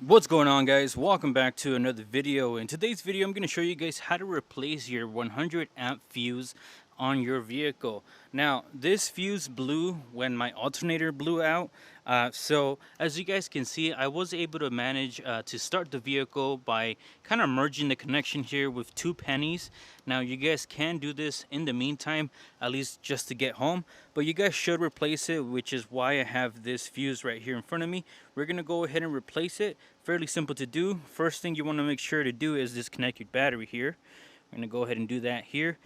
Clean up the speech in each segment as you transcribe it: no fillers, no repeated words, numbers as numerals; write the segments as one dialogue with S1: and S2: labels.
S1: What's going on, guys? Welcome back to another video. In today's video I'm going to show you guys how to replace your 100 amp fuse on your vehicle. Now this fuse blew when my alternator blew out, so as you guys can see, I was able to manage to start the vehicle by kind of merging the connection here with two pennies. Now you guys can do this in the meantime, at least just to get home, but you guys should replace it, which is why I have this fuse right here in front of me. We're gonna go ahead and replace it. Fairly simple to do. First thing you want to make sure to do is disconnect your battery here. We're gonna go ahead and do that here.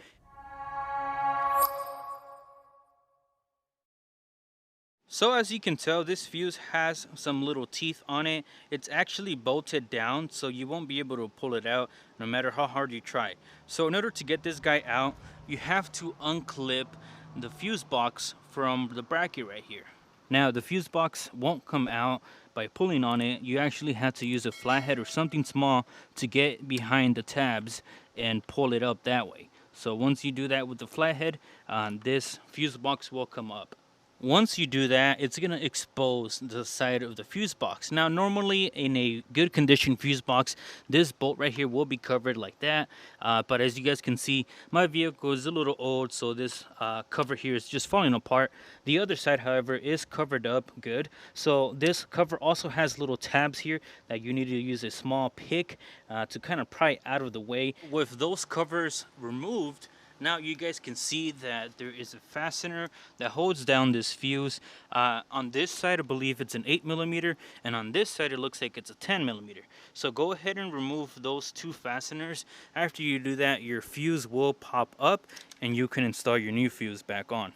S1: So as you can tell, this fuse has some little teeth on it. It's actually bolted down, so you won't be able to pull it out no matter how hard you try. So in order to get this guy out, you have to unclip the fuse box from the bracket right here. Now the fuse box won't come out by pulling on it. You actually have to use a flathead or something small to get behind the tabs and pull it up that way. So once you do that with the flathead, this fuse box will come up. Once you do that, it's going to expose the side of the fuse box. Now normally in a good condition fuse box, this bolt right here will be covered like that, but as you guys can see, my vehicle is a little old, so this cover here is just falling apart. The other side, however, is covered up good. So this cover also has little tabs here that you need to use a small pick to kind of pry out of the way. With those covers removed, now you guys can see that there is a fastener that holds down this fuse. On this side I believe it's an 8mm, and on this side it looks like it's a 10mm. So go ahead and remove those two fasteners. After you do that, your fuse will pop up and you can install your new fuse back on.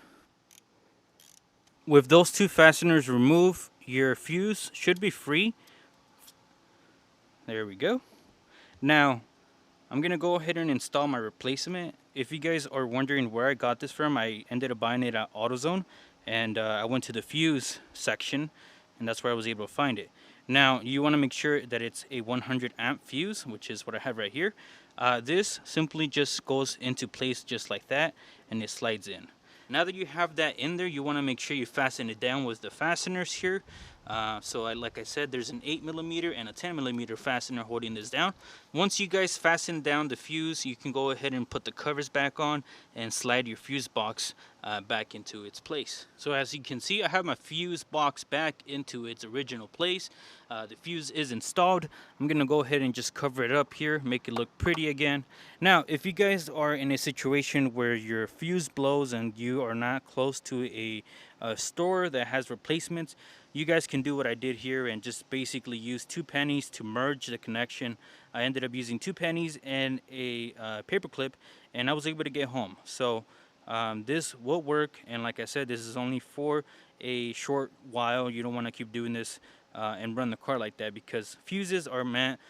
S1: With those two fasteners removed, your fuse should be free. There we go. Now I'm gonna go ahead and install my replacement. If you guys are wondering where I got this from, I ended up buying it at AutoZone, and I went to the fuse section, and that's where I was able to find it. Now you want to make sure that it's a 100 amp fuse, which is what I have right here. This simply just goes into place just like that, and it slides in. Now that you have that in there, you want to make sure you fasten it down with the fasteners here. Like I said, there's an 8mm and a 10mm fastener holding this down. Once you guys fasten down the fuse, you can go ahead and put the covers back on and slide your fuse box back into its place. So as you can see, I have my fuse box back into its original place. The fuse is installed. I'm gonna go ahead and just cover it up here, make it look pretty again. Now if you guys are in a situation where your fuse blows and you are not close to a store that has replacements, you guys can do what I did here and just basically use two pennies to merge the connection. I ended up using two pennies and a paper clip, and I was able to get home. So this will work, and like I said, this is only for a short while. You don't want to keep doing this and run the car like that, because fuses are meant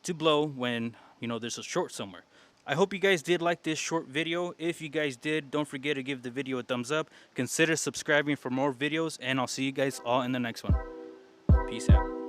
S1: to blow when there's a short somewhere. I hope you guys did like this short video. If you guys did, don't forget to give the video a thumbs up. Consider subscribing for more videos, and I'll see you guys all in the next one. Peace out.